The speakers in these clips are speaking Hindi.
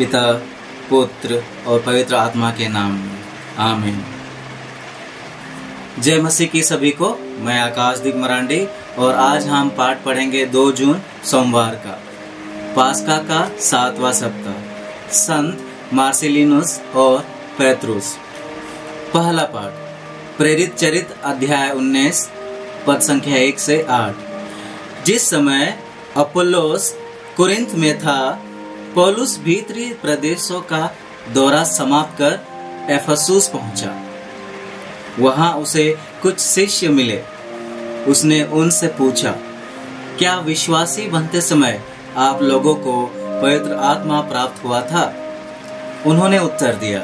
पिता, पुत्र और पवित्र आत्मा के नाम में आमीन। जय मसीह की सभी को। मैं आकाशदीप मरांडी और आज हम पाठ पढ़ेंगे 2 जून सोमवार का पास्का का 7वां सप्ताह, संत मार्सिलिनुस और पेत्रुस। पहला पाठ प्रेरित चरित्र अध्याय 19 पद संख्या 1 से 8। जिस समय अपोल्लोस कुरिन्थ में था, पौलुस भीतरी प्रदेशों का दौरा समाप्त कर एफेसुस पहुंचा। वहां उसे कुछ शिष्य मिले। उसने उनसे पूछा, क्या विश्वासी बनते समय आप लोगों को पवित्र आत्मा प्राप्त हुआ था? उन्होंने उत्तर दिया,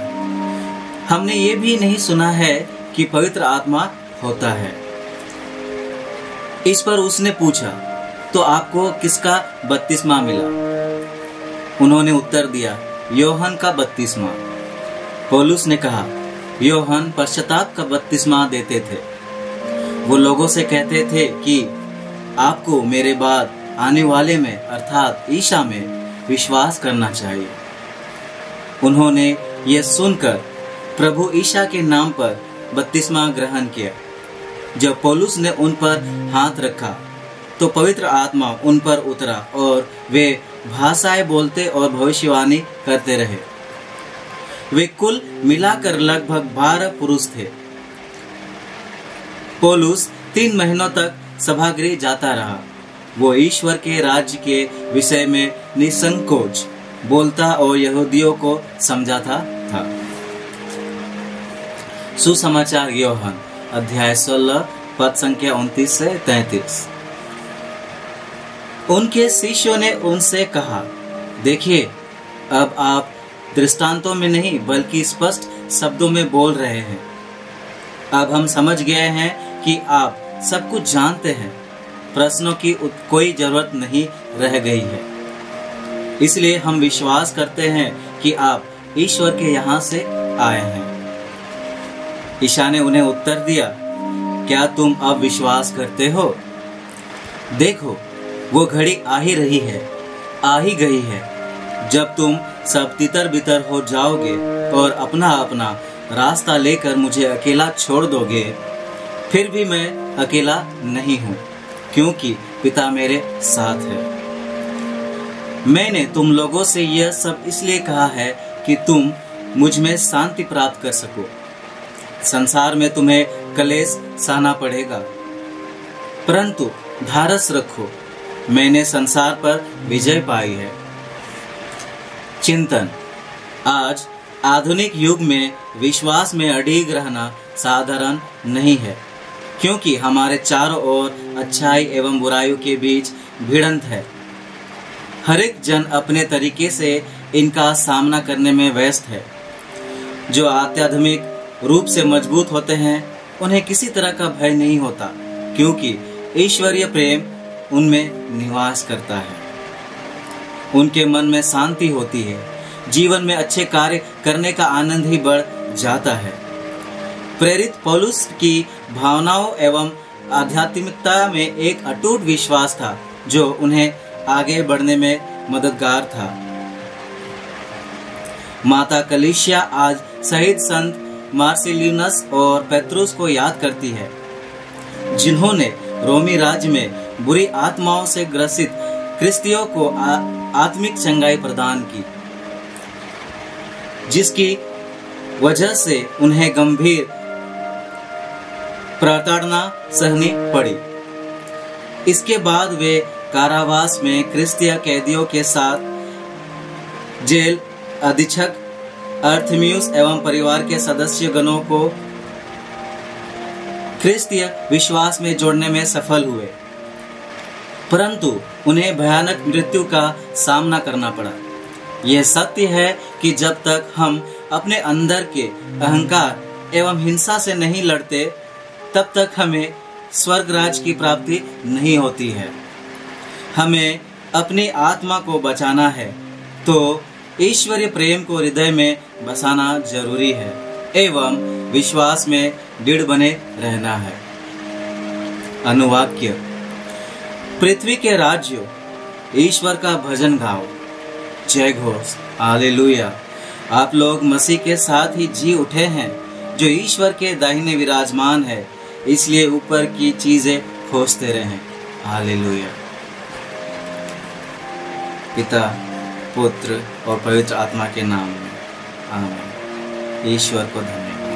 हमने ये भी नहीं सुना है कि पवित्र आत्मा होता है। इस पर उसने पूछा, तो आपको किसका बपतिस्मा मिला? उन्होंने उत्तर दिया, योहन का बपतिस्मा। पौलुस ने कहा, योहन पश्चाताप का बपतिस्मा देते थे। वो लोगों से कहते थे कि आपको मेरे बाद आने वाले में अर्थात ईसा में विश्वास करना चाहिए। उन्होंने ये सुनकर प्रभु ईसा के नाम पर बपतिस्मा ग्रहण किया। जब पौलुस ने उन पर हाथ रखा तो पवित्र आत्मा उन पर उतरा और वे भाषाएं बोलते और भविष्यवाणी करते रहे। वे कुल मिलाकर लगभग 12 पुरुष थे। पौलुस 3 महीनों तक सभागृह जाता रहा। वो ईश्वर के राज्य के विषय में निसंकोच बोलता और यहूदियों को समझाता था। सुसमाचार योहन अध्याय 16 पद संख्या 29 से 33। उनके शिष्यों ने उनसे कहा, देखिए, अब आप दृष्टांतों में नहीं बल्कि स्पष्ट शब्दों में बोल रहे हैं। अब हम समझ गए हैं कि आप सब कुछ जानते हैं। प्रश्नों की कोई जरूरत नहीं रह गई है। इसलिए हम विश्वास करते हैं कि आप ईश्वर के यहाँ से आए हैं। ईसा ने उन्हें उत्तर दिया, क्या तुम अब विश्वास करते हो? देखो, वो घड़ी आ ही रही है, आ ही गई है, जब तुम सब तितर बितर हो जाओगे और अपना अपना रास्ता लेकर मुझे अकेला छोड़ दोगे। फिर भी मैं अकेला नहीं हूँ, क्योंकि पिता मेरे साथ है। मैंने तुम लोगों से यह सब इसलिए कहा है कि तुम मुझ में शांति प्राप्त कर सको। संसार में तुम्हें कलेश सहना पड़ेगा, परंतु धारस रखो, मैंने संसार पर विजय पाई है। चिंतन। आज आधुनिक युग में विश्वास में अडिग रहना साधारण नहीं है, क्योंकि हमारे चारों ओर अच्छाई एवं बुराइयों के बीच भिड़ंत है। हर एक जन अपने तरीके से इनका सामना करने में व्यस्त है। जो आध्यात्मिक रूप से मजबूत होते हैं, उन्हें किसी तरह का भय नहीं होता, क्योंकि ईश्वरीय प्रेम उनमें निवास करता है। उनके मन में शांति होती है। जीवन में अच्छे कार्य करने का आनंद ही बढ़ जाता है। प्रेरित पौलुस की भावनाओं एवं आध्यात्मिकता में एक अटूट विश्वास था, जो उन्हें आगे बढ़ने में मददगार था। माता कलीसिया आज शहीद संत मार्सिलिनुस और पेत्रुस को याद करती है, जिन्होंने रोमी राज्य में बुरी आत्माओं से ग्रसित क्रिस्तियों को आत्मिक चंगाई प्रदान की, जिसकी वजह से उन्हें गंभीर प्रताड़ना सहनी पड़ी। इसके बाद वे कारावास में क्रिस्तीय कैदियों के साथ जेल अधीक्षक अर्थमियुस एवं परिवार के सदस्य गणों को क्रिस्तीय विश्वास में जोड़ने में सफल हुए, परंतु उन्हें भयानक मृत्यु का सामना करना पड़ा। यह सत्य है कि जब तक हम अपने अंदर के अहंकार एवं हिंसा से नहीं लड़ते, तब तक हमें स्वर्ग राज की प्राप्ति नहीं होती है। हमें अपनी आत्मा को बचाना है तो ईश्वरीय प्रेम को हृदय में बसाना जरूरी है एवं विश्वास में दृढ़ बने रहना है। अनुवाक्य। पृथ्वी के राज्यों, ईश्वर का भजन गाओ, जय घोष, हालेलुया। आप लोग मसीह के साथ ही जी उठे हैं, जो ईश्वर के दाहिने विराजमान है, इसलिए ऊपर की चीजें खोजते रहें। हालेलुया। पिता, पुत्र और पवित्र आत्मा के नाम में आमीन। ईश्वर को धन्यवाद।